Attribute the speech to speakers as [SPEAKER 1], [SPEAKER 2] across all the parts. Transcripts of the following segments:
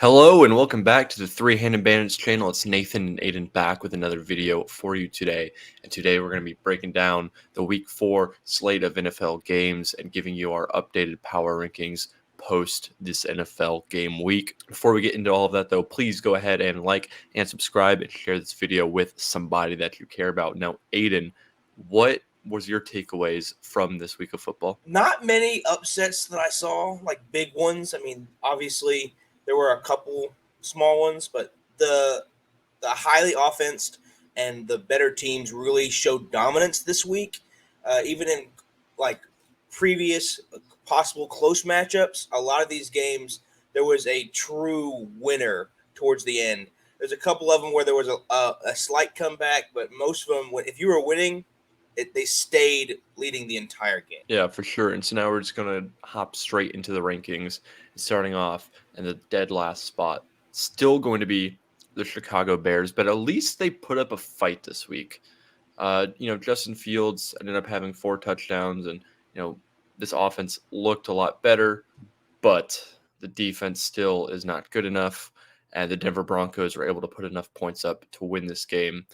[SPEAKER 1] Hello and welcome back to the Three-Handed Bandits channel. It's Nathan and Aiden back with another video for you today. And today we're going to be breaking down the Week 4 slate of NFL games and giving you our updated power rankings post this NFL game week. Before we get into all of that though, please go ahead and like and subscribe and share this video with somebody that you care about. Now, Aiden, what was your takeaways from this week of football?
[SPEAKER 2] Not many upsets that I saw, like big ones. I mean, obviously there were a couple small ones, but the highly offensed and the better teams really showed dominance this week. Even in like previous possible close matchups, a lot of these games there was a true winner towards the end. There's a couple of them where there was a slight comeback, but most of them, if you were winning, they stayed leading the entire game.
[SPEAKER 1] Yeah, for sure. And so now we're just going to hop straight into the rankings, starting off in the dead last spot. Still going to be the Chicago Bears, but at least they put up a fight this week. Justin Fields ended up having 4 touchdowns, and, this offense looked a lot better, but the defense still is not good enough, and the Denver Broncos were able to put enough points up to win this game.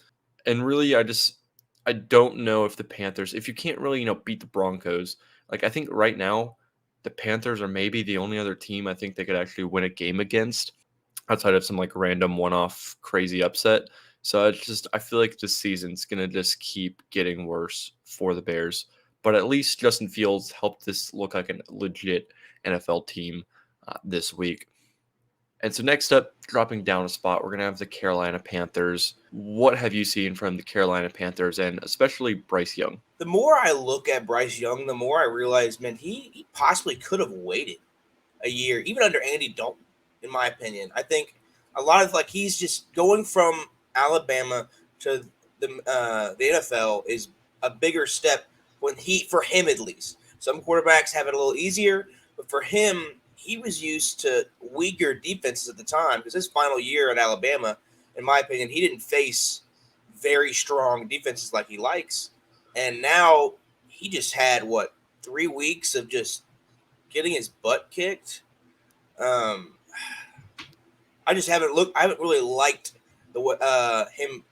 [SPEAKER 1] And really, I don't know if the Panthers, if you can't really, beat the Broncos, like I think right now, the Panthers are maybe the only other team I think they could actually win a game against outside of some like random one-off crazy upset. So I feel like this season's going to just keep getting worse for the Bears. But at least Justin Fields helped this look like a legit NFL team this week. And so next up, dropping down a spot, we're going to have the Carolina Panthers. What have you seen from the Carolina Panthers and especially Bryce Young?
[SPEAKER 2] The more I look at Bryce Young, the more I realize, man, he possibly could have waited a year, even under Andy Dalton, in my opinion. I think a lot of he's just going from Alabama to the NFL is a bigger step for him at least. Some quarterbacks have it a little easier, but for him, he was used to weaker defenses at the time because his final year at Alabama, in my opinion, he didn't face very strong defenses like he likes. And now he just had 3 weeks of just getting his butt kicked. I haven't really liked him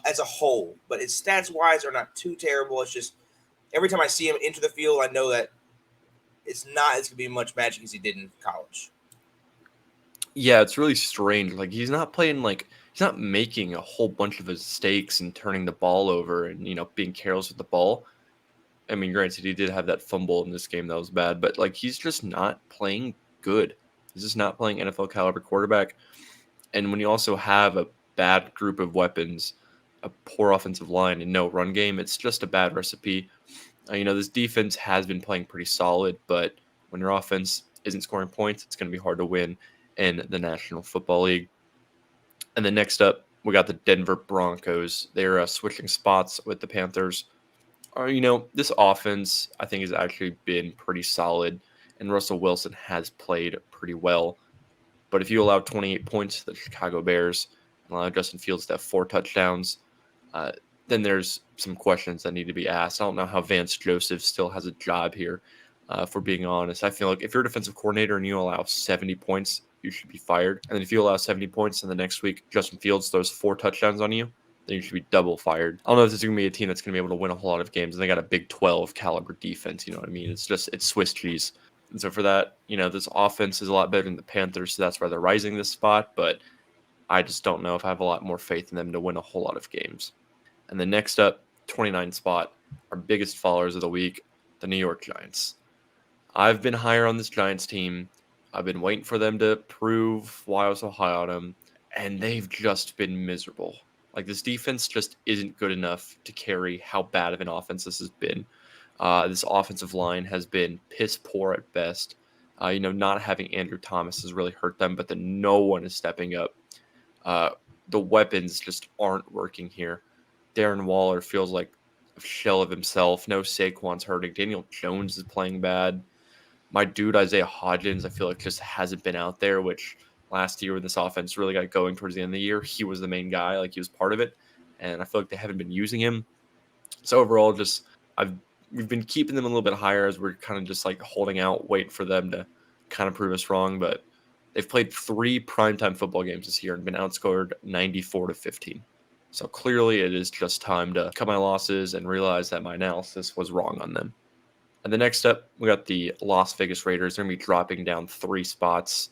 [SPEAKER 2] as a whole, but his stats wise are not too terrible. It's just every time I see him enter the field, I know that it's going to be much magic as he did in college.
[SPEAKER 1] Yeah, it's really strange. Like he's not making a whole bunch of mistakes and turning the ball over and, being careless with the ball. I mean, granted, he did have that fumble in this game that was bad, but he's just not playing good. He's just not playing NFL caliber quarterback. And when you also have a bad group of weapons, a poor offensive line and no run game, it's just a bad recipe. This defense has been playing pretty solid, but when your offense isn't scoring points, it's going to be hard to win in the National Football League. And then next up, we got the Denver Broncos. They're switching spots with the Panthers. This offense, I think, has actually been pretty solid, and Russell Wilson has played pretty well. But if you allow 28 points to the Chicago Bears and allow Justin Fields to have 4 touchdowns, then there's some questions that need to be asked. I don't know how Vance Joseph still has a job here, for being honest. I feel like if you're a defensive coordinator and you allow 70 points, you should be fired. And then if you allow 70 points and the next week Justin Fields throws 4 touchdowns on you, then you should be double fired. I don't know if this is going to be a team that's going to be able to win a whole lot of games. And they got a Big 12 caliber defense, you know what I mean? It's Swiss cheese. And so for that, this offense is a lot better than the Panthers, so that's why they're rising this spot. But I just don't know if I have a lot more faith in them to win a whole lot of games. And the next up, 29 spot, our biggest followers of the week, the New York Giants. I've been higher on this Giants team. I've been waiting for them to prove why I was so high on them, and they've just been miserable. This defense just isn't good enough to carry how bad of an offense this has been. This offensive line has been piss poor at best. Not having Andrew Thomas has really hurt them, but then no one is stepping up. The weapons just aren't working here. Darren Waller feels like a shell of himself. No Saquon's hurting. Daniel Jones is playing bad. My dude, Isaiah Hodgins, I feel like just hasn't been out there, which last year when this offense really got going towards the end of the year, he was the main guy. He was part of it. And I feel like they haven't been using him. So overall, we've been keeping them a little bit higher as we're kind of just holding out, waiting for them to kind of prove us wrong. But They've played 3 primetime football games this year and been outscored 94-15. So clearly it is just time to cut my losses and realize that my analysis was wrong on them. And the next up, we got the Las Vegas Raiders. They're going to be dropping down 3 spots.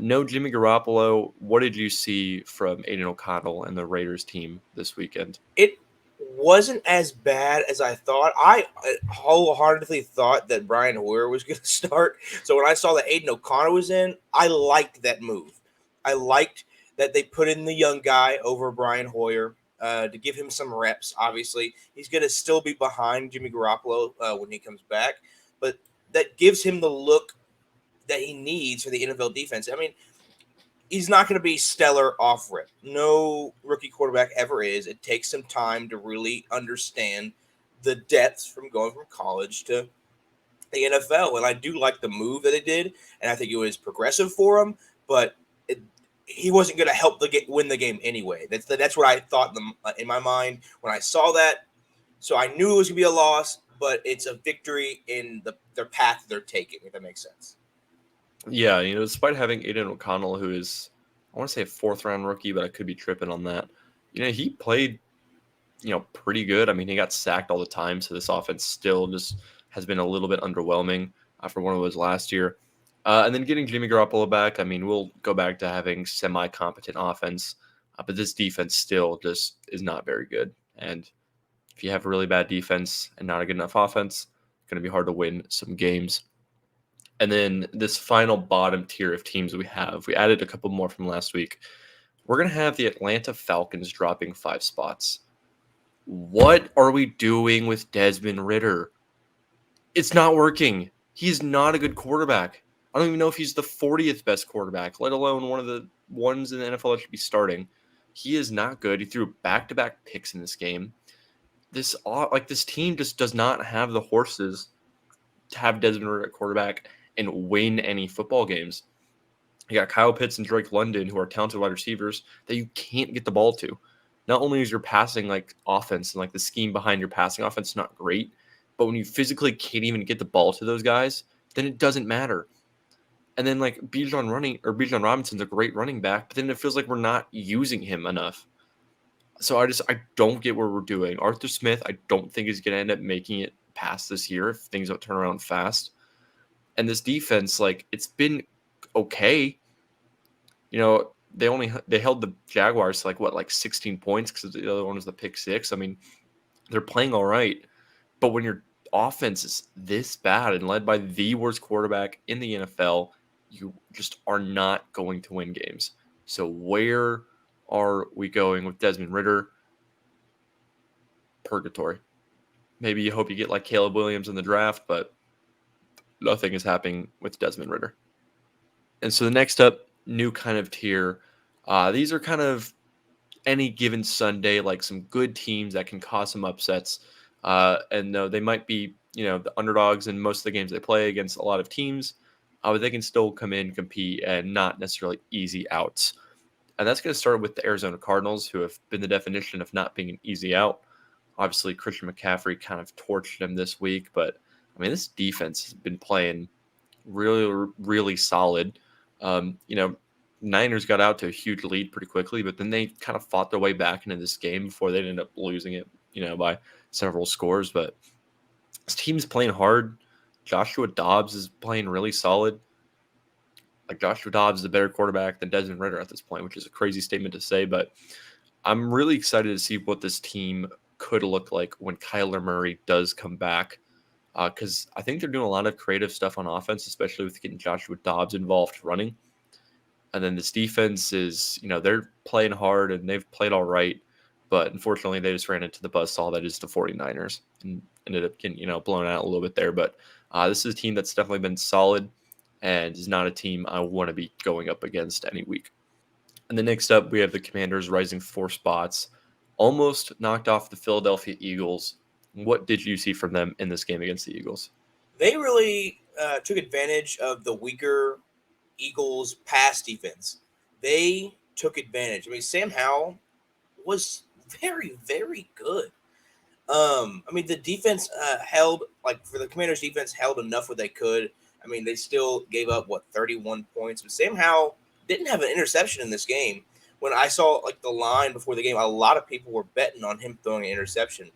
[SPEAKER 1] No Jimmy Garoppolo. What did you see from Aiden O'Connell and the Raiders team this weekend?
[SPEAKER 2] It wasn't as bad as I thought. I wholeheartedly thought that Brian Hoyer was going to start. So when I saw that Aiden O'Connell was in, I liked that move. I liked that they put in the young guy over Brian Hoyer to give him some reps. Obviously, he's going to still be behind Jimmy Garoppolo when he comes back, but that gives him the look that he needs for the NFL defense. I mean, he's not going to be stellar off rip. No rookie quarterback ever is. It takes some time to really understand the depths from going from college to the NFL. And I do like the move that it did, and I think it was progressive for him, but he wasn't going to help win the game anyway. That's what I thought in my mind when I saw that. So I knew it was going to be a loss, but it's a victory in their path they're taking, if that makes sense.
[SPEAKER 1] Yeah, despite having Aiden O'Connell, who is, I want to say a 4th-round rookie, but I could be tripping on that. He played, pretty good. I mean, he got sacked all the time, so this offense still just has been a little bit underwhelming for one of those last year. And then getting Jimmy Garoppolo back, I mean, we'll go back to having semi-competent offense, but this defense still just is not very good. And if you have a really bad defense and not a good enough offense, it's going to be hard to win some games. And then this final bottom tier of teams we added a couple more from last week. We're going to have the Atlanta Falcons dropping 5 spots. What are we doing with Desmond Ridder? It's not working. He's not a good quarterback. I don't even know if he's the 40th best quarterback, let alone one of the ones in the NFL that should be starting. He is not good. He threw back-to-back picks in this game. This team just does not have the horses to have Desmond Ridder at quarterback and win any football games. You got Kyle Pitts and Drake London, who are talented wide receivers that you can't get the ball to. Not only is your passing offense and the scheme behind your passing offense not great, but when you physically can't even get the ball to those guys, then it doesn't matter. And then Bijan Robinson's a great running back, but then it feels like we're not using him enough. So I don't get what we're doing. Arthur Smith, I don't think is going to end up making it past this year if things don't turn around fast. And this defense, it's been okay. They held the Jaguars to 16 points because the other one was the pick 6. I mean, they're playing all right, but when your offense is this bad and led by the worst quarterback in the NFL, you just are not going to win games. So where are we going with Desmond Ridder? Purgatory. Maybe you hope you get Caleb Williams in the draft, but nothing is happening with Desmond Ridder. And so the next up, new kind of tier. These are kind of any given Sunday, some good teams that can cause some upsets. And they might be, the underdogs in most of the games they play against a lot of teams, but they can still come in, compete, and not necessarily easy outs. And that's going to start with the Arizona Cardinals, who have been the definition of not being an easy out. Obviously, Christian McCaffrey kind of torched him this week, but I mean, this defense has been playing really, really solid. Niners got out to a huge lead pretty quickly, but then they kind of fought their way back into this game before they ended up losing it, by several scores. But this team's playing hard. Joshua Dobbs is playing really solid. Joshua Dobbs is a better quarterback than Desmond Ridder at this point, which is a crazy statement to say, but I'm really excited to see what this team could look like when Kyler Murray does come back. Because I think they're doing a lot of creative stuff on offense, especially with getting Joshua Dobbs involved running. And then this defense is, they're playing hard and they've played all right. But unfortunately, they just ran into the buzzsaw that is the 49ers and ended up getting, blown out a little bit there. But this is a team that's definitely been solid and is not a team I want to be going up against any week. And then next up, we have the Commanders rising 4 spots, almost knocked off the Philadelphia Eagles. What did you see from them in this game against the Eagles?
[SPEAKER 2] They really took advantage of the weaker Eagles pass defense. They took advantage. I mean, Sam Howell was very, very good. The defense held, for the Commanders' defense, held enough where they could. I mean, they still gave up 31 points, but Sam Howell didn't have an interception in this game. When I saw like the line before the game, a lot of people were betting on him throwing an interception,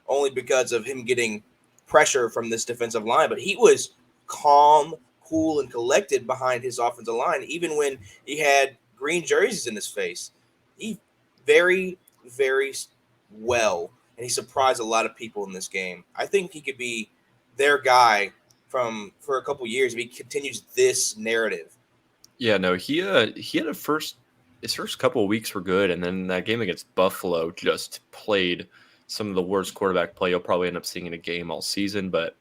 [SPEAKER 2] only because of him getting pressure from this defensive line. But he was calm, cool, and collected behind his offensive line, even when he had green jerseys in his face. He very, very well, and he surprised a lot of people in this game. I think he could be their guy for a couple years if he continues this narrative.
[SPEAKER 1] Yeah, no, he had his first couple of weeks were good, and then that game against Buffalo just played some of the worst quarterback play you'll probably end up seeing in a game all season, but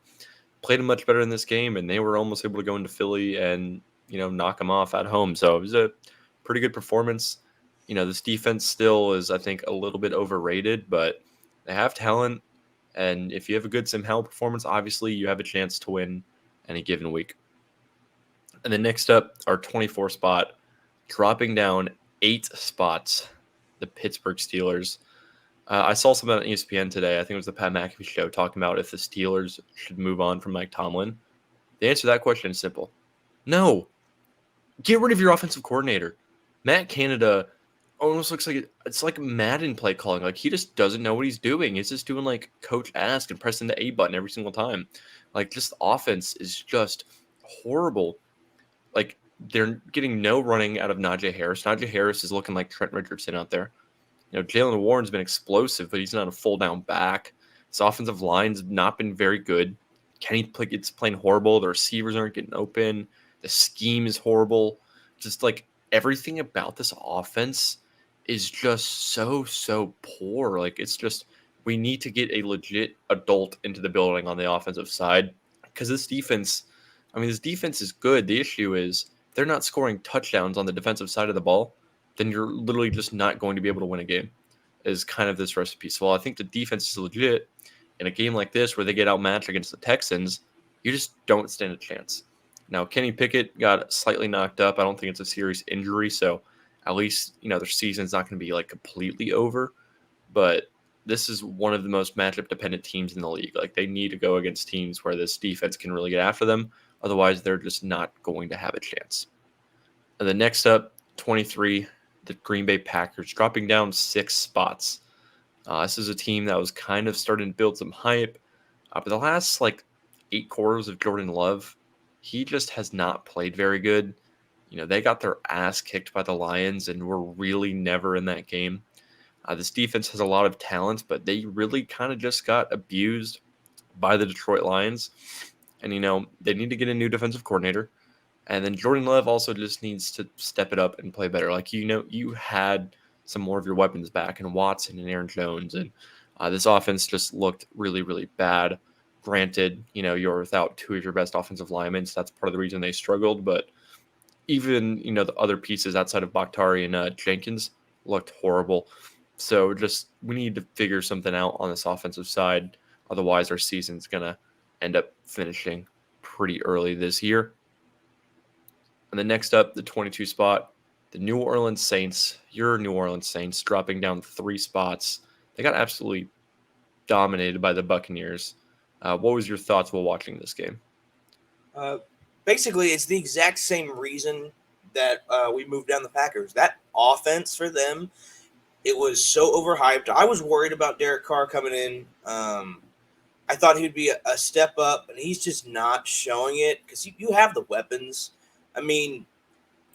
[SPEAKER 1] played him much better in this game, and they were almost able to go into Philly and knock him off at home. So it was a pretty good performance. This defense still is, I think, a little bit overrated, but they have talent, and if you have a good Sam Howell performance, obviously you have a chance to win any given week. And then next up, our 24 spot, dropping down 8 spots, the Pittsburgh Steelers. I saw something on ESPN today. I think it was the Pat McAfee show talking about if the Steelers should move on from Mike Tomlin. The answer to that question is simple. No. Get rid of your offensive coordinator. Matt Canada almost looks like it's like Madden play calling. Like he just doesn't know what he's doing. He's just doing like Coach Ask and pressing the A button every single time. Like just the offense is just horrible. Like they're getting no running out of Najee Harris. Najee Harris is looking like Trent Richardson out there. Jalen Warren's been explosive, but he's not a full down back. His offensive line's not been very good. Kenny Pickett's playing horrible. The receivers aren't getting open. The scheme is horrible. Just like everything about this offense is just so poor. Like it's just we need to get a legit adult into the building on the offensive side because this defense is good. The issue is they're not scoring touchdowns on the defensive side of the ball. Then you're literally just not going to be able to win a game, is kind of this recipe. So while I think the defense is legit, in a game like this where they get outmatched against the Texans, you just don't stand a chance. Now, Kenny Pickett got slightly knocked up. I don't think it's a serious injury, so at least, their season's not going to be like completely over. But this is one of the most matchup-dependent teams in the league. Like, they need to go against teams where this defense can really get after them. Otherwise, they're just not going to have a chance. And then next up, 23, the Green Bay Packers, dropping down 6 spots. This is a team that was kind of starting to build some hype. But the last, 8 quarters of Jordan Love, he just has not played very good. They got their ass kicked by the Lions and were really never in that game. This defense has a lot of talent, but they really kind of just got abused by the Detroit Lions. And, they need to get a new defensive coordinator. And then Jordan Love also just needs to step it up and play better. Like, you had some more of your weapons back in Watson and Aaron Jones. And this offense just looked really, really bad. Granted, you're without 2 of your best offensive linemen. So that's part of the reason they struggled. But even, the other pieces outside of Bakhtari and Jenkins looked horrible. So just we need to figure something out on this offensive side. Otherwise, our season's going to end up finishing pretty early this year. And then next up, the 22 spot, the New Orleans Saints. Your New Orleans Saints dropping down 3 spots. They got absolutely dominated by the Buccaneers. What was your thoughts while watching this game?
[SPEAKER 2] Basically, it's the exact same reason that we moved down the Packers. That offense for them, it was so overhyped. I was worried about Derek Carr coming in. I thought he'd be a step up, and he's just not showing it because you have the weapons. I mean,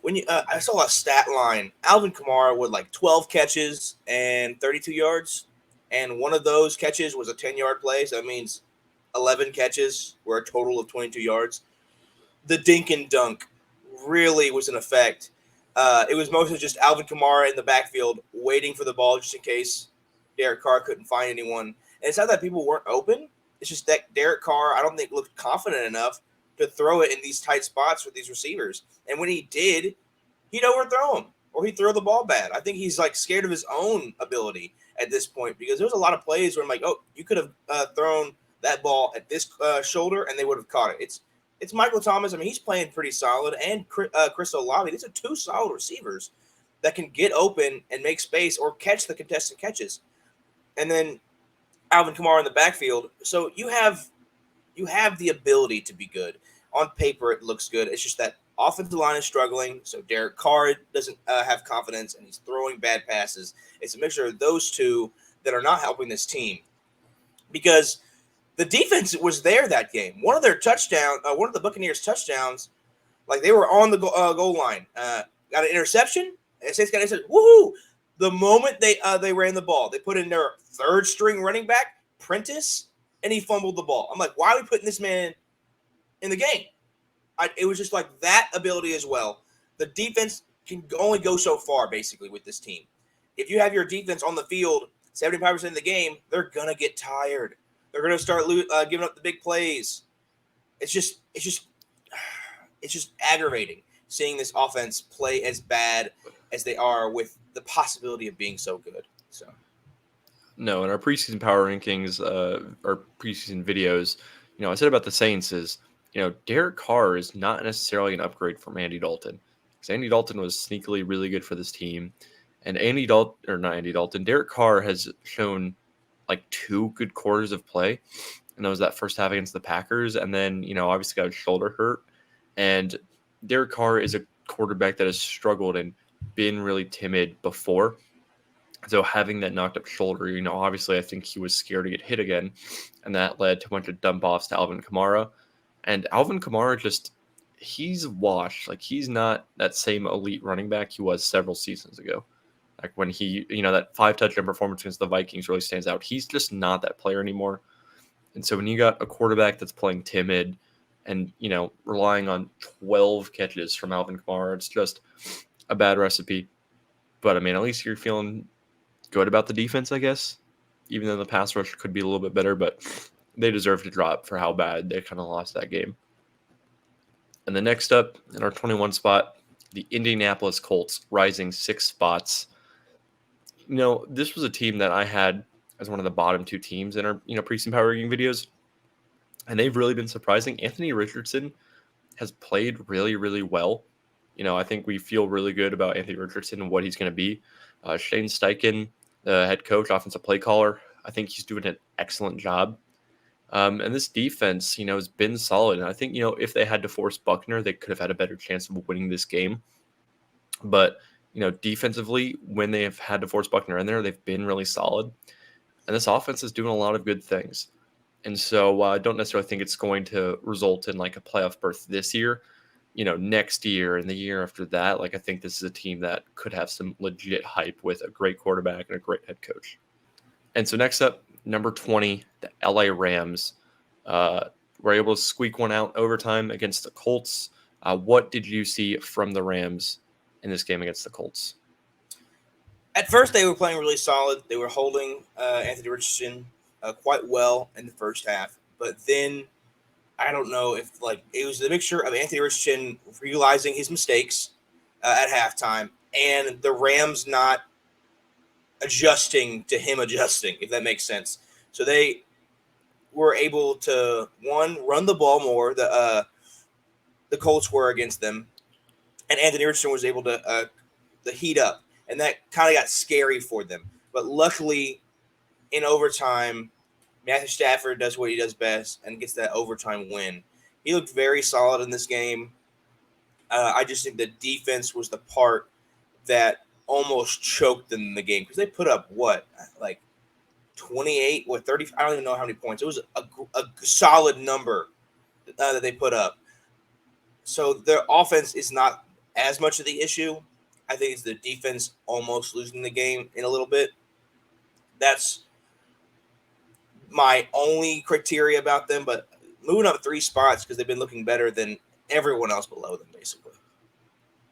[SPEAKER 2] when I saw a stat line, Alvin Kamara with 12 catches and 32 yards, and one of those catches was a 10-yard play. So that means 11 catches were a total of 22 yards. The dink and dunk really was in effect. It was mostly just Alvin Kamara in the backfield waiting for the ball just in case Derek Carr couldn't find anyone. And it's not that people weren't open. It's just that Derek Carr, I don't think, looked confident enough to throw it in these tight spots with these receivers. And when he did, he'd overthrow him or he'd throw the ball bad. I think he's scared of his own ability at this point because there's a lot of plays where I'm like, oh, you could have thrown that ball at this shoulder and they would have caught it. It's Michael Thomas. I mean, he's playing pretty solid, and Chris Olave. These are 2 solid receivers that can get open and make space or catch the contested catches. And then Alvin Kamara in the backfield. So you have the ability to be good. on paper it looks good. It's just that offensive line is struggling, so Derek Carr doesn't have confidence, and he's throwing bad passes. It's a mixture of those two that are not helping this team because the defense was there that game. One of the Buccaneers touchdowns, like they were on the goal line, got an interception. Saints got an interception. Woohoo! The moment they ran the ball, they put in their third string running back, Prentice, and he fumbled the ball. I'm like, why are we putting this man in the game? It was just like that ability as well. The defense can only go so far, basically, with this team. If you have your defense on the field 75% of the game, they're gonna get tired. They're gonna start giving up the big plays. It's just aggravating seeing this offense play as bad as they are with the possibility of being so good. So,
[SPEAKER 1] no, in our preseason power rankings, our preseason videos, I said about the Saints is, Derek Carr is not necessarily an upgrade from Andy Dalton. Because Andy Dalton was sneakily really good for this team. And Derek Carr has shown like 2 good quarters of play. And that was that first half against the Packers. And then, obviously got his shoulder hurt. And Derek Carr is a quarterback that has struggled and been really timid before. So having that knocked up shoulder, obviously I think he was scared to get hit again. And that led to a bunch of dump offs to Alvin Kamara. And Alvin Kamara he's washed. Like, he's not that same elite running back he was several seasons ago. Like when he, that 5-touchdown performance against the Vikings really stands out. He's just not that player anymore. And so when you got a quarterback that's playing timid and, relying on 12 catches from Alvin Kamara, it's just a bad recipe. But, at least you're feeling good about the defense, I guess, even though the pass rush could be a little bit better. But they deserve to drop for how bad they kind of lost that game. And the next up in our 21 spot, the Indianapolis Colts, rising 6 spots. This was a team that I had as one of the bottom 2 teams in our, preseason power ranking videos. And they've really been surprising. Anthony Richardson has played really, really well. I think we feel really good about Anthony Richardson and what he's going to be. Shane Steichen, the head coach, offensive play caller, I think he's doing an excellent job. And this defense, has been solid. And I think, if they had to force Buckner, they could have had a better chance of winning this game. But, defensively, when they have had to force Buckner in there, they've been really solid. And this offense is doing a lot of good things. And so I don't necessarily think it's going to result in like a playoff berth this year. Next year and the year after that, like I think this is a team that could have some legit hype with a great quarterback and a great head coach. And so next up, number 20, the LA Rams were able to squeak one out overtime against the Colts. What did you see from the Rams in this game against the Colts?
[SPEAKER 2] At first, they were playing really solid. They were holding Anthony Richardson quite well in the first half. But then I don't know if it was the mixture of Anthony Richardson realizing his mistakes at halftime and the Rams not adjusting to him adjusting, if that makes sense. So they were able to, run the ball more. The Colts were against them. And Anthony Richardson was able to heat up. And that kind of got scary for them. But luckily, in overtime, Matthew Stafford does what he does best and gets that overtime win. He looked very solid in this game. I just think the defense was the part that almost choked them in the game because they put up 28 or 30. I don't even know how many points. It was a solid number that they put up. So their offense is not as much of the issue. I think it's the defense almost losing the game in a little bit. That's my only criteria about them, but moving up 3 spots because they've been looking better than everyone else below them, basically.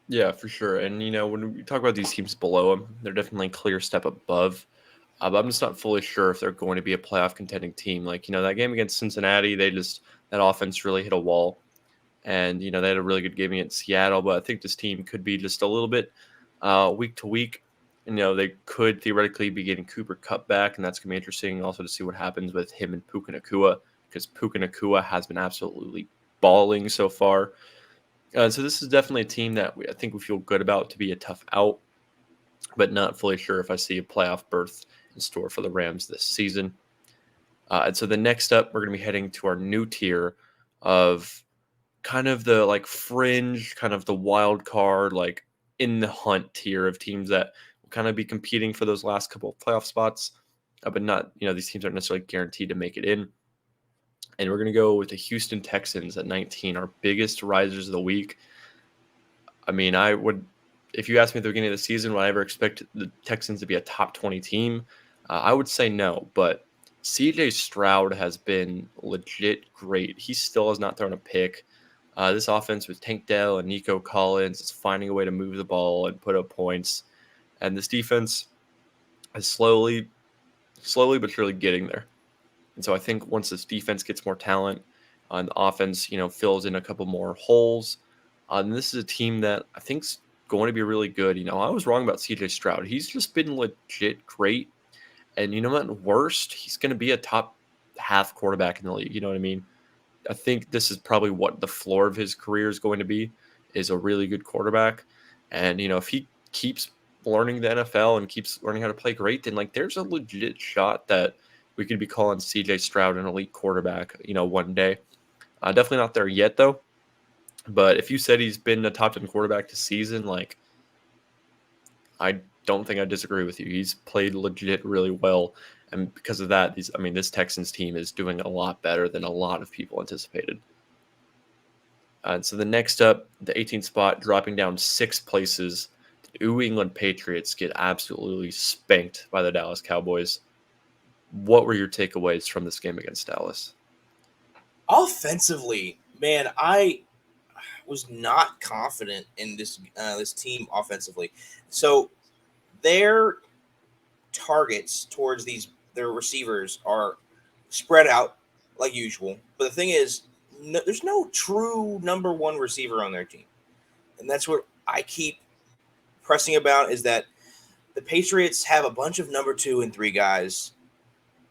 [SPEAKER 1] Yeah, for sure. And, when we talk about these teams below them, they're definitely a clear step above. But I'm just not fully sure if they're going to be a playoff contending team. That game against Cincinnati, that offense really hit a wall. And, they had a really good game against Seattle. But I think this team could be just a little bit week to week. They could theoretically be getting Cooper Kupp back, and that's going to be interesting also to see what happens with him and Puka Nacua, because Puka Nacua has been absolutely balling so far. So this is definitely a team that I think we feel good about to be a tough out, but not fully sure if I see a playoff berth in store for the Rams this season. And so the next up, we're going to be heading to our new tier of kind of the like fringe, kind of the wild card, like in the hunt tier of teams that will kind of be competing for those last couple of playoff spots, but not, these teams aren't necessarily guaranteed to make it in. And we're going to go with the Houston Texans at 19, our biggest risers of the week. I mean, if you asked me at the beginning of the season, would I ever expect the Texans to be a top 20 team? I would say no, but CJ Stroud has been legit great. He still has not thrown a pick. This offense with Tank Dell and Nico Collins is finding a way to move the ball and put up points. And this defense is slowly but surely getting there. And so I think once this defense gets more talent and the offense, fills in a couple more holes, and this is a team that I think's going to be really good. I was wrong about CJ Stroud. He's just been legit great. And at worst, he's going to be a top half quarterback in the league. You know what I mean? I think this is probably what the floor of his career is going to be, is a really good quarterback. And, if he keeps learning the NFL and keeps learning how to play great, then there's a legit shot that we could be calling CJ Stroud an elite quarterback, one day. Definitely not there yet, though. But if you said he's been a top 10 quarterback this season, I don't think I disagree with you. He's played legit really well. And because of that, this Texans team is doing a lot better than a lot of people anticipated. So the next up, the 18th spot, dropping down 6 places, the New England Patriots get absolutely spanked by the Dallas Cowboys. What were your takeaways from this game against Dallas?
[SPEAKER 2] Offensively, man, I was not confident in this team offensively. So their targets towards their receivers are spread out like usual. But the thing is, there's no true number one receiver on their team. And that's what I keep pressing about, is that the Patriots have a bunch of number 2 and 3 guys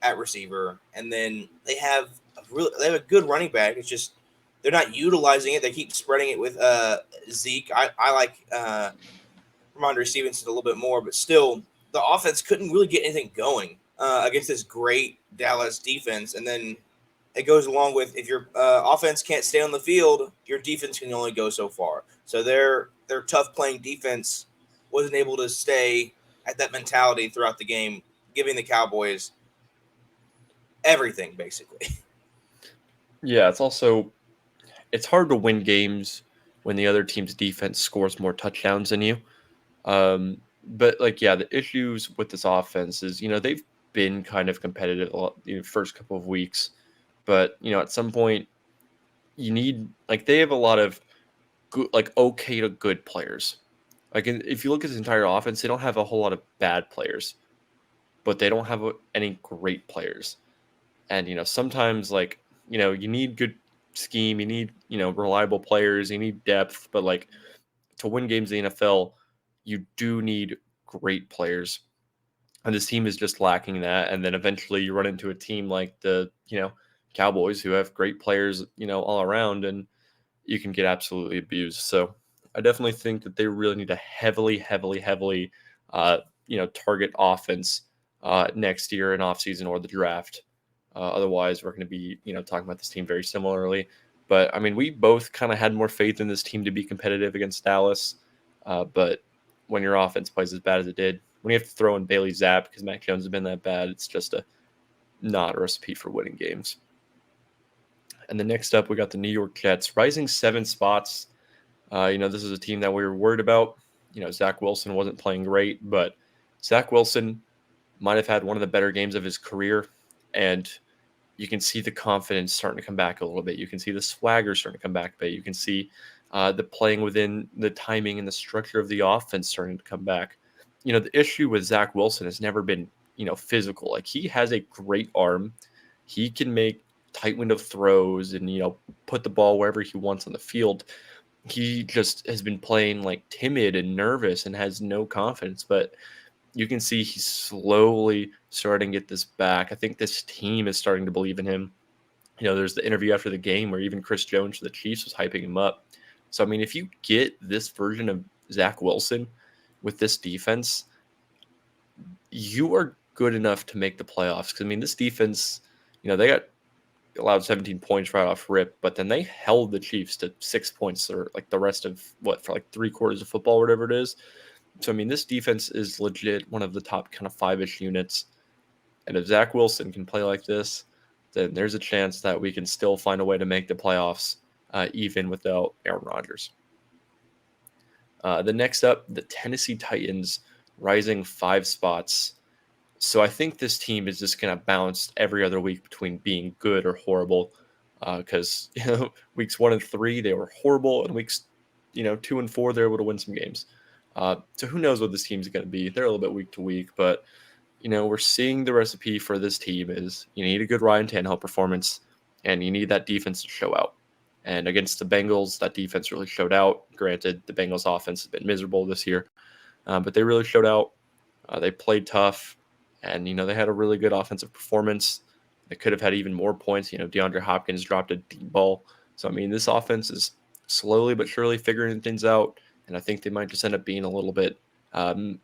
[SPEAKER 2] at receiver, and then they have a good running back. It's just they're not utilizing it. They keep spreading it with Zeke. I like Ramondre Stevenson a little bit more, but still, the offense couldn't really get anything going against this great Dallas defense. And then it goes along with, if your offense can't stay on the field, your defense can only go so far. So their tough playing defense wasn't able to stay at that mentality throughout the game, giving the Cowboys everything, basically.
[SPEAKER 1] Yeah, it's hard to win games when the other team's defense scores more touchdowns than you. But the issues with this offense is, they've been kind of competitive the first couple of weeks, but at some point you need, they have a lot of good, okay to good players. If you look at this entire offense, they don't have a whole lot of bad players, but they don't have any great players. And sometimes you need good scheme, you need reliable players, you need depth, but to win games in the NFL, you do need great players. And this team is just lacking that. And then eventually you run into a team like the, Cowboys, who have great players, all around, and you can get absolutely abused. So I definitely think that they really need a heavily, target offense next year in offseason or the draft. Otherwise, we're going to be, talking about this team very similarly. But, we both kind of had more faith in this team to be competitive against Dallas. But when your offense plays as bad as it did, when you have to throw in Bailey Zapp because Mac Jones has been that bad, it's just not a recipe for winning games. And then next up, we got the New York Jets, rising 7 spots. This is a team that we were worried about. Zach Wilson wasn't playing great, but Zach Wilson might have had one of the better games of his career. And you can see the confidence starting to come back a little bit. You can see the swagger starting to come back a bit. You can see the playing within the timing and the structure of the offense starting to come back. The issue with Zach Wilson has never been, physical. He has a great arm. He can make tight window throws and, put the ball wherever he wants on the field. He just has been playing timid and nervous and has no confidence, but you can see he's slowly starting to get this back. I think this team is starting to believe in him. There's the interview after the game where even Chris Jones of the Chiefs was hyping him up. So, if you get this version of Zach Wilson with this defense, you are good enough to make the playoffs. Because, this defense, they got allowed 17 points right off rip, but then they held the Chiefs to 6 points or like the rest of for like 3/4 of football, whatever it is. So, I mean, this defense is legit one of the top kind of 5-ish units. And if Zach Wilson can play like this, then there's a chance that we can still find a way to make the playoffs, even without Aaron Rodgers. The next up, the Tennessee Titans, rising 5 spots. So I think this team is just going to bounce every other week between being good or horrible. Because weeks 1 and 3 they were horrible, and weeks 2 and 4 they're able to win some games. So who knows what this team's going to be? They're a little bit week to week, but we're seeing the recipe for this team is you need a good Ryan Tannehill performance, and you need that defense to show out. And against the Bengals, that defense really showed out. Granted, the Bengals offense has been miserable this year, but they really showed out. They played tough, and they had a really good offensive performance. They could have had even more points. DeAndre Hopkins dropped a deep ball. So I mean, this offense is slowly but surely figuring things out, and I think they might just end up being a little bit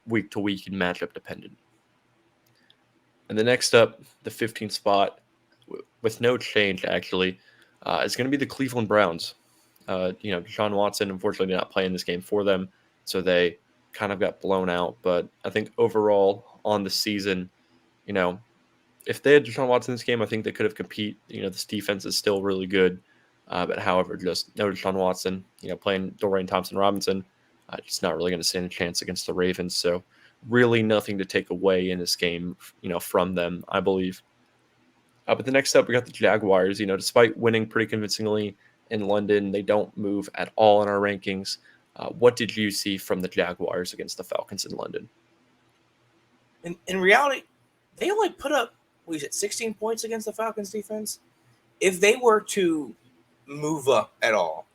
[SPEAKER 1] week to week and matchup dependent. And the next up, the 15th spot, with no change actually, is going to be the Cleveland Browns. Deshaun Watson unfortunately did not play in this game for them, so they kind of got blown out. But I think overall on the season, if they had Deshaun Watson in this game, I think they could have compete. This defense is still really good. But however, just no Deshaun Watson, playing Dorian Thompson-Robinson, just not really going to stand a chance against the Ravens. So really nothing to take away in this game, from them, I believe. But the next up, we got the Jaguars. Despite winning pretty convincingly in London, they don't move at all in our rankings. What did you see from the Jaguars against the Falcons in London?
[SPEAKER 2] In reality, they only put up 16 points against the Falcons defense. If they were to move up at all,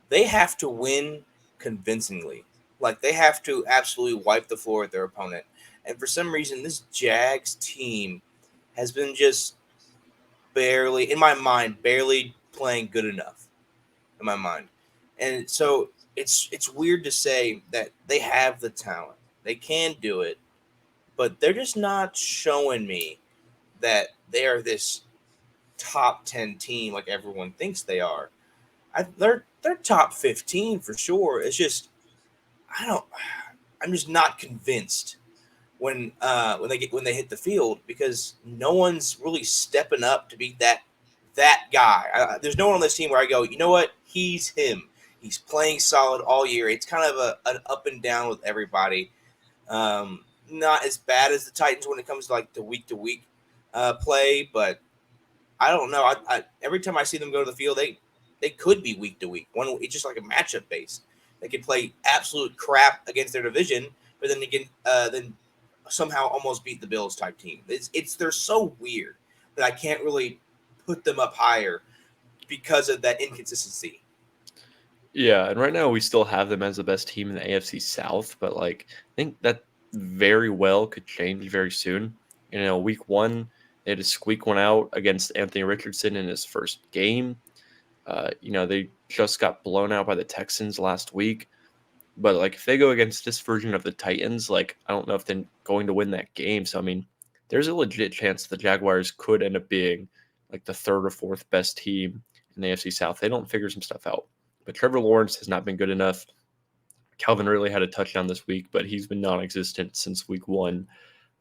[SPEAKER 2] they have to win convincingly. Like, they have to absolutely wipe the floor with their opponent. And for some reason, this Jags team has been just barely, in my mind, barely playing good enough in my mind. And so it's weird to say that they have the talent. They can do it, but they're just not showing me that they are this top 10 team like everyone thinks they are. They're top 15 for sure. It's just I'm just not convinced when they hit the field, because no one's really stepping up to be that guy. There's no one on this team where I go, you know what, he's him. He's playing solid all year. It's kind of an up and down with everybody. Not as bad as the Titans when it comes to like the week to week play, but I don't know. I every time I see them go to the field, they could be week to week. It's just like a matchup base. They could play absolute crap against their division, but then they can then somehow almost beat the Bills type team. They're so weird that I can't really put them up higher because of that inconsistency.
[SPEAKER 1] Yeah, and right now we still have them as the best team in the AFC South, but I think that very well could change very soon. Week 1 they had to squeak one out against Anthony Richardson in his first game. They just got blown out by the Texans last week. But if they go against this version of the Titans, I don't know if they're going to win that game. So I mean, there's a legit chance the Jaguars could end up being the 3rd or 4th best team in the AFC South. They don't figure some stuff out. But Trevor Lawrence has not been good enough. Calvin really had a touchdown this week, but he's been non-existent since week 1.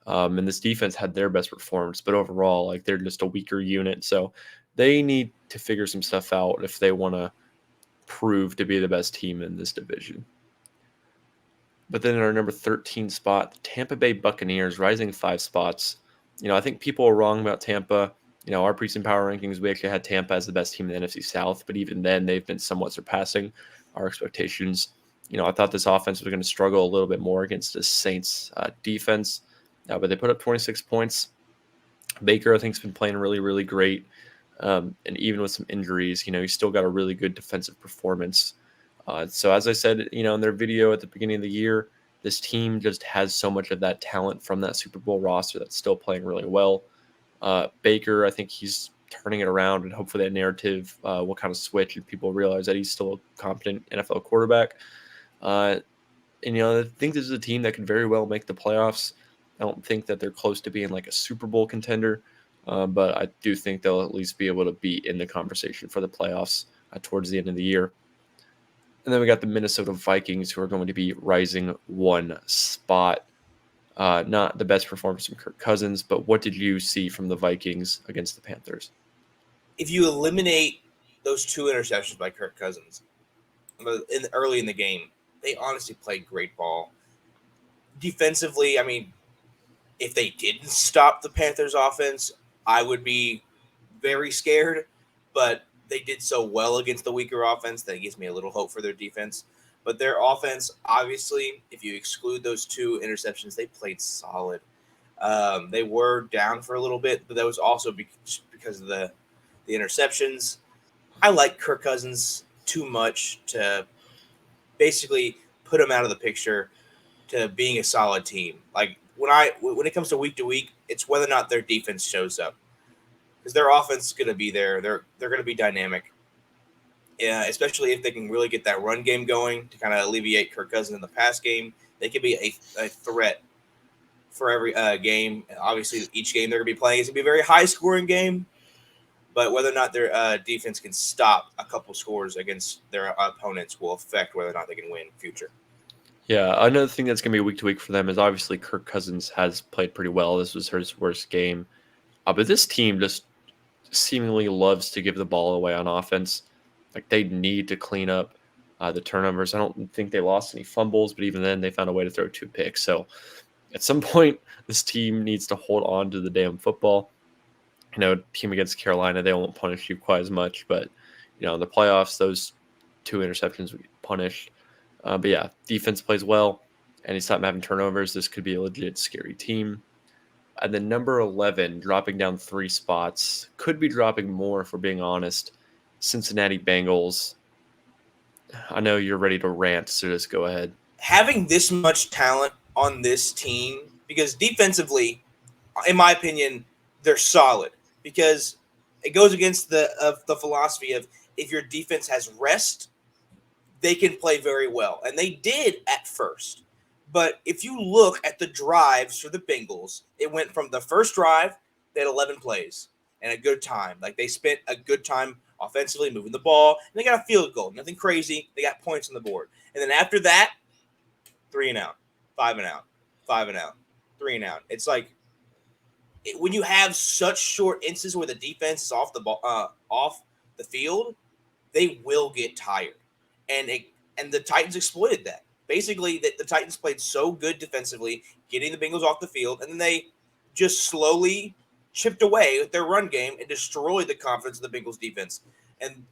[SPEAKER 1] And this defense had their best performance, but overall, they're just a weaker unit. So they need to figure some stuff out if they want to prove to be the best team in this division. But then in our number 13 spot, the Tampa Bay Buccaneers, rising 5 spots. I think people are wrong about Tampa. Our preseason power rankings, we actually had Tampa as the best team in the NFC South, but even then, they've been somewhat surpassing our expectations. I thought this offense was going to struggle a little bit more against the Saints defense, but they put up 26 points. Baker, I think, has been playing really, really great. And even with some injuries, he's still got a really good defensive performance. So as I said, in their video at the beginning of the year, this team just has so much of that talent from that Super Bowl roster that's still playing really well. Baker, I think he's turning it around, and hopefully that narrative will kind of switch and people realize that he's still a competent NFL quarterback. I think this is a team that could very well make the playoffs. I don't think that they're close to being a Super Bowl contender, but I do think they'll at least be able to be in the conversation for the playoffs towards the end of the year. And then we got the Minnesota Vikings, who are going to be rising one spot. Not the best performance from Kirk Cousins, but what did you see from the Vikings against the Panthers?
[SPEAKER 2] If you eliminate those 2 interceptions by Kirk Cousins early in the game, they honestly played great ball. Defensively, I mean, if they didn't stop the Panthers offense, I would be very scared, but they did so well against the weaker offense that it gives me a little hope for their defense. But their offense, obviously, if you exclude those 2 interceptions, they played solid. They were down for a little bit, but that was also because of the interceptions. I like Kirk Cousins too much to basically put him out of the picture to being a solid team. Like when it comes to week, it's whether or not their defense shows up, because their offense is going to be there. They're going to be dynamic. Yeah, especially if they can really get that run game going to kind of alleviate Kirk Cousins in the pass game. They could be a threat for every game. Obviously, each game they're going to be playing is going to be a very high-scoring game, but whether or not their defense can stop a couple scores against their opponents will affect whether or not they can win in the future.
[SPEAKER 1] Yeah, another thing that's going to be week to week for them is obviously Kirk Cousins has played pretty well. This was his worst game. But this team just seemingly loves to give the ball away on offense. Like, they need to clean up the turnovers. I don't think they lost any fumbles, but even then they found a way to throw 2 picks. So at some point, this team needs to hold on to the damn football. Team against Carolina, they won't punish you quite as much, but in the playoffs, those 2 interceptions would get punished. But yeah, defense plays well, and you stop having turnovers. This could be a legit scary team. And then number 11, dropping down 3 spots, could be dropping more if we're being honest. Cincinnati Bengals. I know you're ready to rant, so just go ahead.
[SPEAKER 2] Having this much talent on this team, because defensively, in my opinion, they're solid, because it goes against the philosophy of if your defense has rest, they can play very well. And they did at first. But if you look at the drives for the Bengals, it went from the first drive, they had 11 plays and a good time. Like, they spent a good time offensively moving the ball, and they got a field goal. Nothing crazy. They got points on the board. And then after that, 3 and out, 5 and out, 5 and out, 3 and out. It's like when you have such short instances where the defense is off the field, they will get tired. And the Titans exploited that. Basically, the Titans played so good defensively, getting the Bengals off the field, and then they just slowly chipped away with their run game and destroyed the confidence of the Bengals defense. And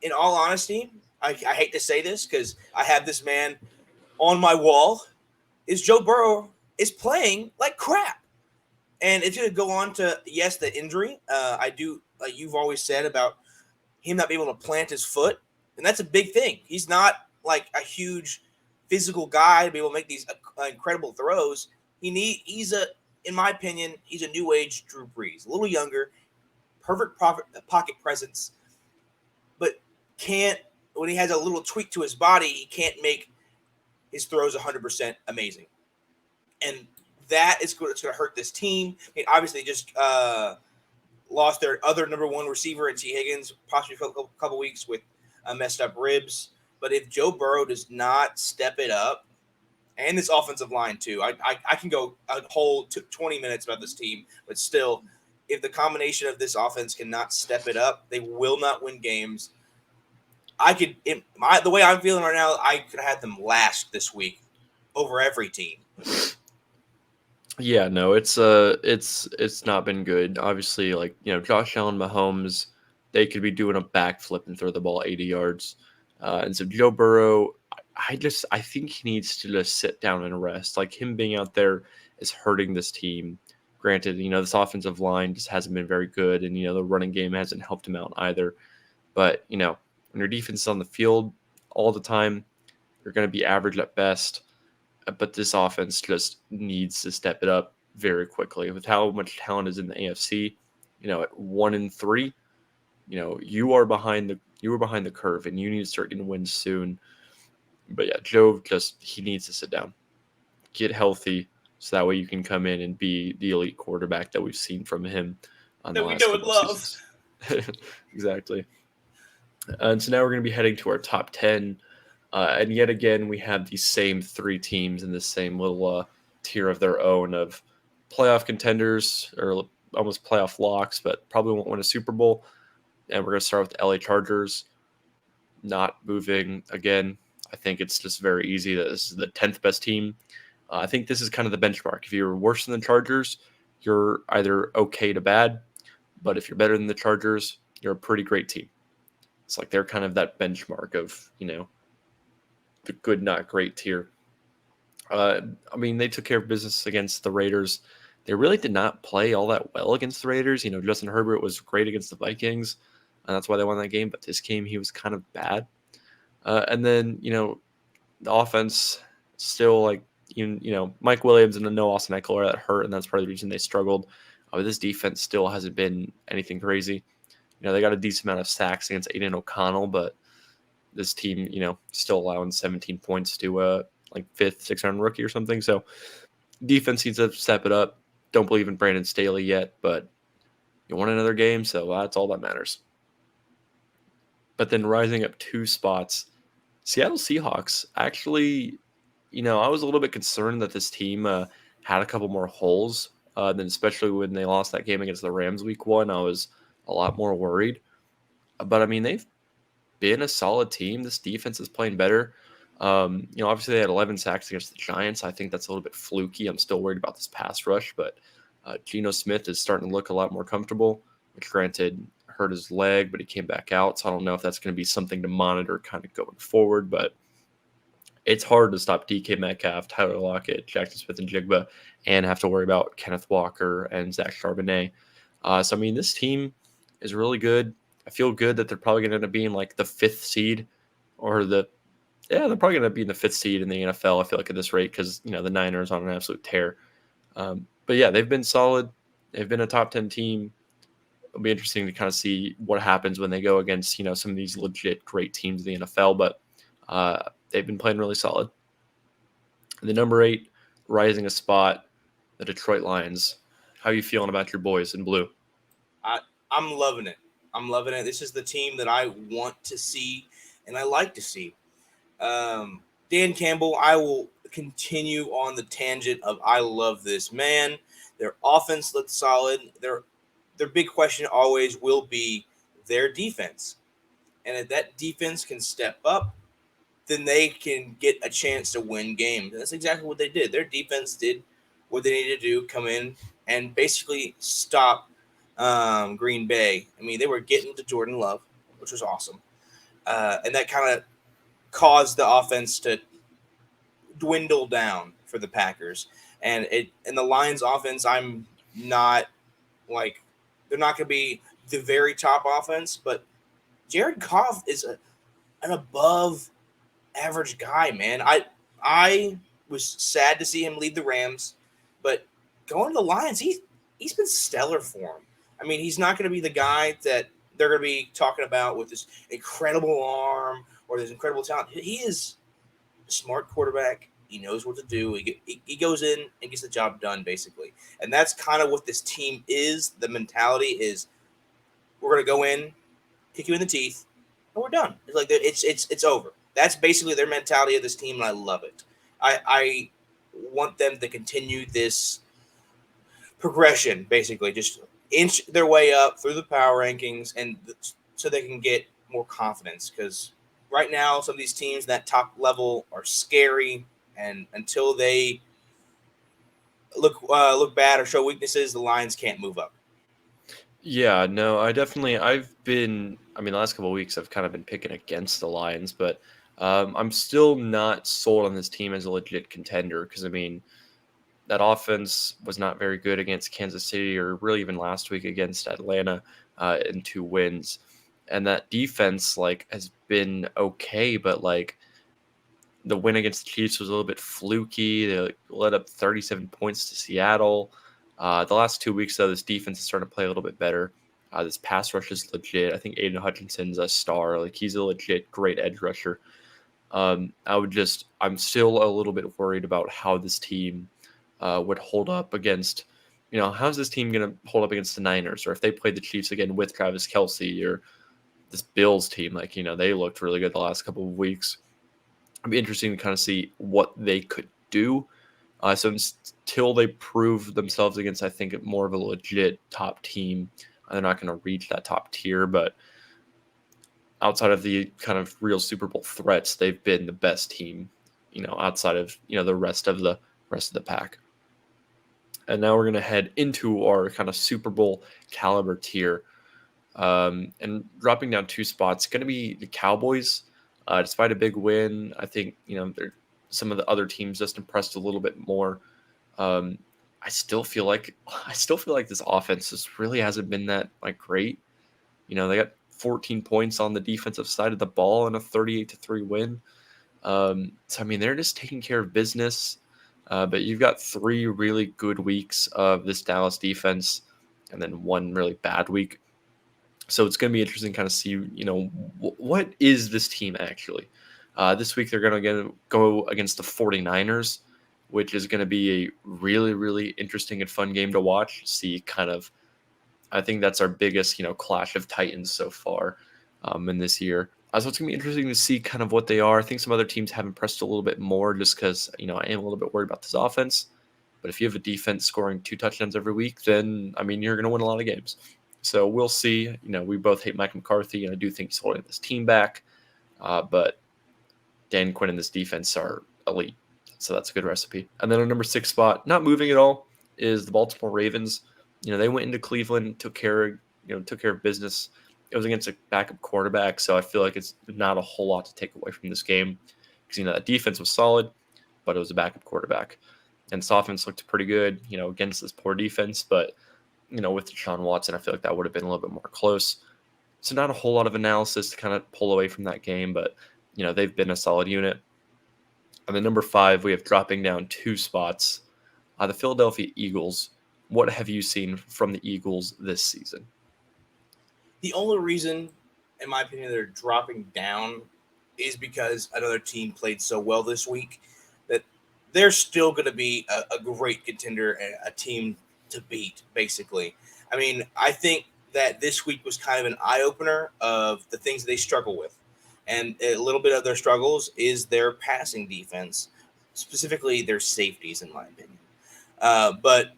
[SPEAKER 2] in all honesty, I hate to say this because I have this man on my wall, is Joe Burrow is playing like crap. And it's going to go on to, yes, the injury. I do, like you've always said about him not being able to plant his foot, and that's a big thing. He's not like a huge physical guy to be able to make these incredible throws. In my opinion, he's a new age Drew Brees, a little younger, perfect pocket presence, but when he has a little tweak to his body, he can't make his throws 100% amazing. And that is going to hurt this team. I mean, obviously, they just lost their other number 1 receiver in T. Higgins, possibly for a couple weeks with messed up ribs. But if Joe Burrow does not step it up, and this offensive line too, I can go a whole 20 minutes about this team, but still, if the combination of this offense cannot step it up, they will not win games. The way I'm feeling right now, I could have had them last this week over every team.
[SPEAKER 1] Yeah, no, it's not been good. Obviously, Josh Allen, Mahomes, they could be doing a backflip and throw the ball 80 yards. And so Joe Burrow, I think he needs to just sit down and rest. Like, him being out there is hurting this team. Granted, this offensive line just hasn't been very good, and the running game hasn't helped him out either. But when your defense is on the field all the time, you're going to be average at best. But this offense just needs to step it up very quickly. With how much talent is in the AFC, at 1-3, you are behind the curve, and you need to start getting wins soon. But yeah, Joe he needs to sit down, get healthy, so that way you can come in and be the elite quarterback that we've seen from him on the
[SPEAKER 2] That we
[SPEAKER 1] last
[SPEAKER 2] know and
[SPEAKER 1] couple of
[SPEAKER 2] love.
[SPEAKER 1] seasons. Exactly. And so now we're going to be heading to our top 10. And yet again, we have these same three teams in the same little tier of their own of playoff contenders or almost playoff locks, but probably won't win a Super Bowl. And we're going to start with the LA Chargers, not moving again. I think it's just very easy that this is the 10th best team. I think this is kind of the benchmark. If you're worse than the Chargers, you're either okay to bad, but if you're better than the Chargers, you're a pretty great team. It's like they're kind of that benchmark of, the good, not great tier. I mean, they took care of business against the Raiders. They really did not play all that well against the Raiders. Justin Herbert was great against the Vikings, and that's why they won that game. But this game, he was kind of bad. And then, the offense still like, Mike Williams and no Austin Eckler that hurt, and that's part of the reason they struggled. But this defense still hasn't been anything crazy. They got a decent amount of sacks against Aiden O'Connell, but this team, still allowing 17 points to like fifth, sixth round rookie or something. So defense needs to step it up. Don't believe in Brandon Staley yet, but you won another game, so that's all that matters. But then rising up 2 spots, Seattle Seahawks. Actually, I was a little bit concerned that this team had a couple more holes than especially when they lost that game against the Rams week 1. I was a lot more worried. But, I mean, they've been a solid team. This defense is playing better. Obviously they had 11 sacks against the Giants. I think that's a little bit fluky. I'm still worried about this pass rush, but Geno Smith is starting to look a lot more comfortable, which granted hurt his leg, but he came back out. So I don't know if that's going to be something to monitor kind of going forward, but it's hard to stop DK Metcalf, Tyler Lockett, Jackson Smith and Jigba, and have to worry about Kenneth Walker and Zach Charbonnet. So, I mean, this team is really good. I feel good that they're probably going to end up being like the 5th seed or they're probably going to be in the 5th seed in the NFL, I feel like, at this rate because, the Niners on an absolute tear. But, yeah, they've been solid. They've been a top 10 team. It'll be interesting to kind of see what happens when they go against, some of these legit great teams in the NFL. But they've been playing really solid. And the number 8, rising a spot, the Detroit Lions. How are you feeling about your boys in blue?
[SPEAKER 2] I'm loving it. I'm loving it. This is the team that I want to see and I like to see. Dan Campbell, I will continue on the tangent of I love this man. Their offense looks solid. Their big question always will be their defense. And if that defense can step up, then they can get a chance to win games. And that's exactly what they did. Their defense did what they needed to do, come in and basically stop Green Bay. I mean, they were getting to Jordan Love, which was awesome. And that kind of caused the offense to dwindle down for the Packers. And the Lions offense, I'm not like they're not going to be the very top offense, but Jared Goff is an above average guy, man. I was sad to see him leave the Rams, but going to the Lions, he's been stellar for him. I mean, he's not going to be the guy that they're going to be talking about with this incredible arm or this incredible talent. He is a smart quarterback. He knows what to do. He goes in and gets the job done, basically. And that's kind of what this team is. The mentality is we're going to go in, kick you in the teeth, and we're done. It's like it's over. That's basically their mentality of this team, and I love it. I want them to continue this progression, basically, just inch their way up through the power rankings, and so they can get more confidence. Because right now, some of these teams that top level are scary, and until they look bad or show weaknesses, the Lions can't move up.
[SPEAKER 1] Yeah, no, the last couple of weeks I've kind of been picking against the Lions, but I'm still not sold on this team as a legit contender because, that offense was not very good against Kansas City or really even last week against Atlanta in 2 wins. And that defense, has been okay, but, the win against the Chiefs was a little bit fluky. They let up 37 points to Seattle. The last 2 weeks, though, this defense is starting to play a little bit better. This pass rush is legit. I think Aiden Hutchinson's a star. He's a legit great edge rusher. I'm still a little bit worried about how this team would hold up against how's this team going to hold up against the Niners? Or if they play the Chiefs again with Travis Kelce, or this Bills team, they looked really good the last couple of weeks. It'd be interesting to kind of see what they could do. So until they prove themselves against, I think, more of a legit top team, they're not going to reach that top tier. But outside of the kind of real Super Bowl threats, they've been the best team, outside of, the rest of the pack. And now we're going to head into our kind of Super Bowl caliber tier. And dropping down 2 spots, going to be the Cowboys. Despite a big win, I think, some of the other teams just impressed a little bit more. I still feel like this offense just really hasn't been that great. They got 14 points on the defensive side of the ball in a 38-3 win. So I mean, they're just taking care of business. But you've got 3 really good weeks of this Dallas defense, and then 1 really bad week. So it's going to be interesting to kind of see, what is this team actually? This week they're going to go against the 49ers, which is going to be a really, really interesting and fun game to watch. See I think that's our biggest, clash of titans so far in this year. So it's going to be interesting to see kind of what they are. I think some other teams have impressed a little bit more just because, I am a little bit worried about this offense. But if you have a defense scoring 2 touchdowns every week, then, you're going to win a lot of games. So we'll see. We both hate Mike McCarthy, and I do think he's holding this team back. But Dan Quinn and this defense are elite. So that's a good recipe. And then our number 6 spot, not moving at all, is the Baltimore Ravens. They went into Cleveland, took care of business. It was against a backup quarterback, so I feel like it's not a whole lot to take away from this game because that defense was solid, but it was a backup quarterback, and this offense looked pretty good, against this poor defense. But with Deshaun Watson, I feel like that would have been a little bit more close. So not a whole lot of analysis to kind of pull away from that game, but they've been a solid unit. And then number 5, we have dropping down 2 spots, the Philadelphia Eagles. What have you seen from the Eagles this season?
[SPEAKER 2] The only reason, in my opinion, they're dropping down is because another team played so well this week that they're still going to be a great contender and a team to beat, basically. I think that this week was kind of an eye-opener of the things they struggle with. And a little bit of their struggles is their passing defense, specifically their safeties, in my opinion. But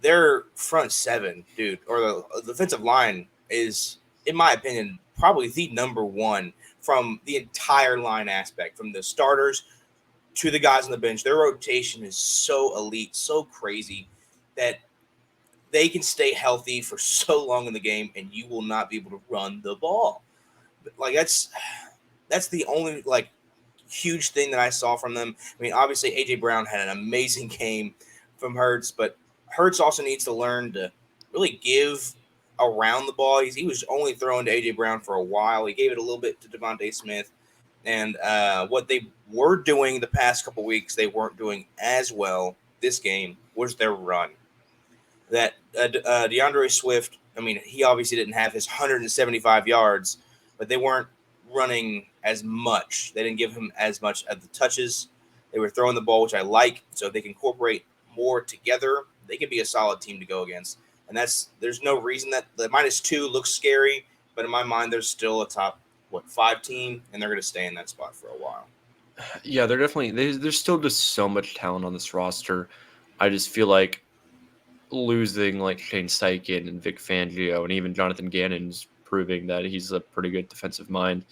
[SPEAKER 2] their front 7, dude, or the defensive line is, in my opinion, probably the number 1 from the entire line aspect, from the starters to the guys on the bench. Their rotation is so elite, so crazy that they can stay healthy for so long in the game, and you will not be able to run the ball. That's the only huge thing that I saw from them. Obviously AJ Brown had an amazing game from Hurts, but Hurts also needs to learn to really give around the ball. He was only throwing to AJ Brown for a while. He gave it a little bit to Devontae Smith, and what they were doing the past couple weeks, they weren't doing as well. This game was their run. That DeAndre Swift, he obviously didn't have his 175 yards, but they weren't running as much. They didn't give him as much of the touches. They were throwing the ball, which I like. So if they can incorporate more together, they could be a solid team to go against. And there's no reason that the -2 looks scary, but in my mind, there's still a top 5 team, and they're going to stay in that spot for a while.
[SPEAKER 1] Yeah, they're definitely there's still just so much talent on this roster. I just feel like losing Shane Steichen and Vic Fangio and even Jonathan Gannon's proving that he's a pretty good defensive mind.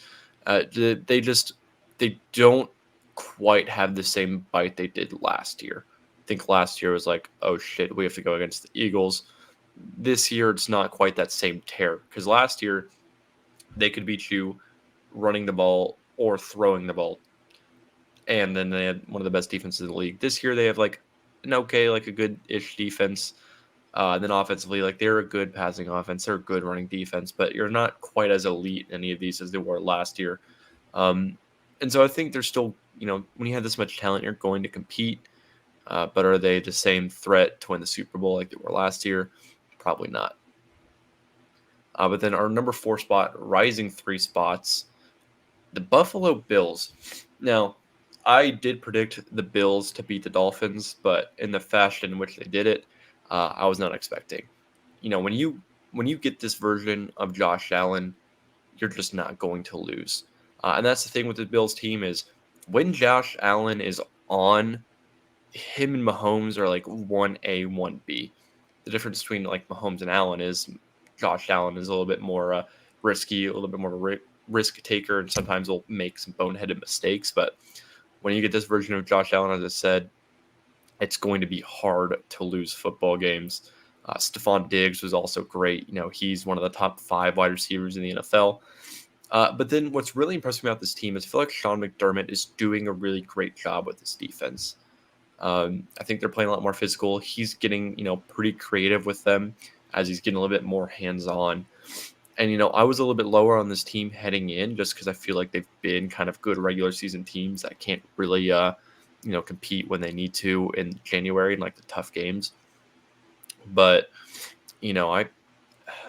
[SPEAKER 1] They don't quite have the same bite they did last year. I think last year was oh shit, we have to go against the Eagles. This year it's not quite that same tear because last year they could beat you running the ball or throwing the ball, and then they had one of the best defenses in the league. This year they have a good-ish defense. And then offensively, they're a good passing offense, they're a good running defense, but you're not quite as elite in any of these as they were last year. And so I think they're still, when you have this much talent, you're going to compete. But are they the same threat to win the Super Bowl like they were last year? Probably not. But then our number 4 spot, rising 3 spots, the Buffalo Bills. Now, I did predict the Bills to beat the Dolphins, but in the fashion in which they did it, I was not expecting. When you get this version of Josh Allen, you're just not going to lose. And that's the thing with the Bills team is when Josh Allen is on, him and Mahomes are like 1A, 1B. The difference between like Mahomes and Allen is Josh Allen is a little bit more risky, a little bit more risk taker, and sometimes will make some boneheaded mistakes. But when you get this version of Josh Allen, as I said, it's going to be hard to lose football games. Stephon Diggs was also great. He's one of the top 5 wide receivers in the NFL. But then what's really impressive about this team is I feel like Sean McDermott is doing a really great job with this defense. I think they're playing a lot more physical. He's getting, pretty creative with them as he's getting a little bit more hands-on. And, I was a little bit lower on this team heading in just because I feel like they've been kind of good regular season teams that can't really, compete when they need to in January and like the tough games. But,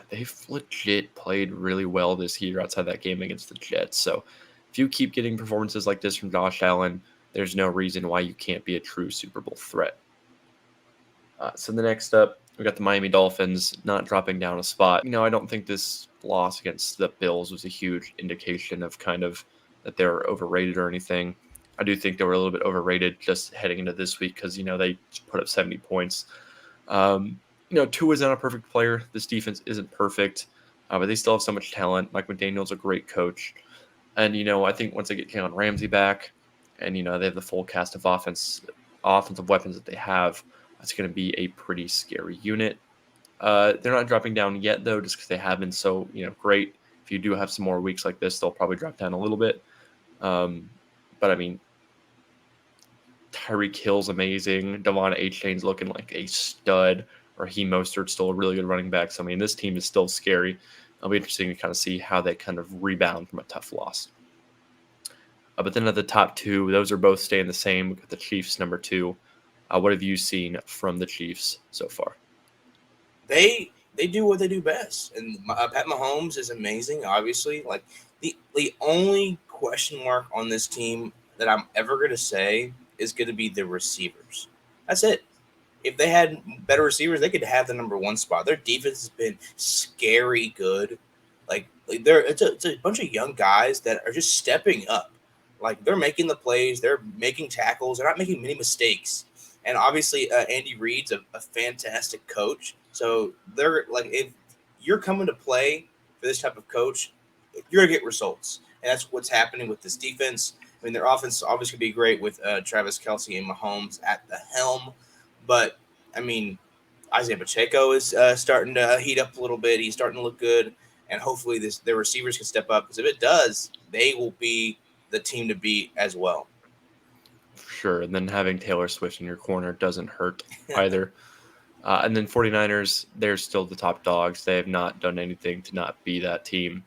[SPEAKER 1] they've legit played really well this year outside that game against the Jets. So if you keep getting performances like this from Josh Allen, there's no reason why you can't be a true Super Bowl threat. So the next up, we got the Miami Dolphins not dropping down a spot. I don't think this loss against the Bills was a huge indication of kind of that they're overrated or anything. I do think they were a little bit overrated just heading into this week because, they put up 70 points. Tua is not a perfect player. This defense isn't perfect, but they still have so much talent. Mike McDaniel's a great coach. And, I think once they get Jalen Ramsey back and, they have the full cast of offensive weapons that they have, that's going to be a pretty scary unit. They're not dropping down yet, though, just because they have been so, great. If you do have some more weeks like this, they'll probably drop down a little bit. But, I mean, Tyreek Hill's amazing. Devon Chain's looking like a stud. Raheem Mostert's still a really good running back. So, I mean, this team is still scary. It'll be interesting to kind of see how they kind of rebound from a tough loss. But then at the top 2, those are both staying the same. We've got the Chiefs, number 2. What have you seen from the Chiefs so far?
[SPEAKER 2] They do what they do best, and Pat Mahomes is amazing. Obviously, like the only question mark on this team that I'm ever going to say is going to be the receivers. That's it. If they had better receivers, they could have the number 1 spot. Their defense has been scary good. Like it's a bunch of young guys that are just stepping up. Like they're making the plays, they're making tackles, they're not making many mistakes. And obviously, Andy Reid's a fantastic coach. So they're like, if you're coming to play for this type of coach, you're gonna get results, and that's what's happening with this defense. I mean, their offense obviously could be great with Travis Kelce and Mahomes at the helm, but I mean, Isaiah Pacheco is starting to heat up a little bit. He's starting to look good, and hopefully, their receivers can step up because if it does, they will be the team to beat as well.
[SPEAKER 1] Sure, and then having Taylor Swift in your corner doesn't hurt either. And then 49ers, they're still the top dogs. They have not done anything to not be that team.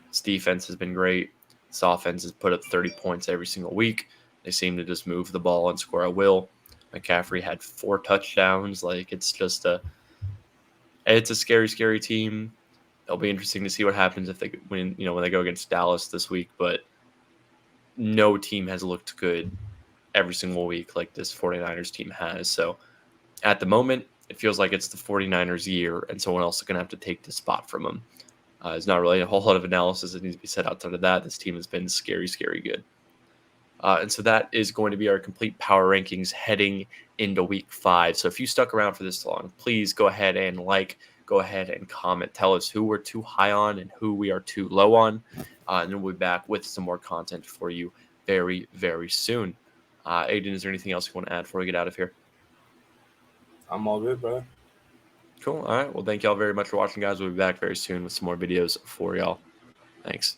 [SPEAKER 1] This defense has been great. This offense has put up 30 points every single week. They seem to just move the ball and score at will. McCaffrey had 4 touchdowns. Like it's a scary, scary team. It'll be interesting to see what happens if they when they go against Dallas this week. But no team has looked good every single week like this 49ers team has. So at the moment, it feels like it's the 49ers year, and someone else is going to have to take the spot from them. There's not really a whole lot of analysis that needs to be said outside of that. This team has been scary, scary good. And so that is going to be our complete power rankings heading into week 5. So if you stuck around for this long, please go ahead and go ahead and comment. Tell us who we're too high on and who we are too low on. And then we'll be back with some more content for you very, very soon. Aiden, is there anything else you want to add before we get out of here?
[SPEAKER 2] I'm all good, bro.
[SPEAKER 1] Cool. All right. Well, thank y'all very much for watching, guys. We'll be back very soon with some more videos for y'all. Thanks.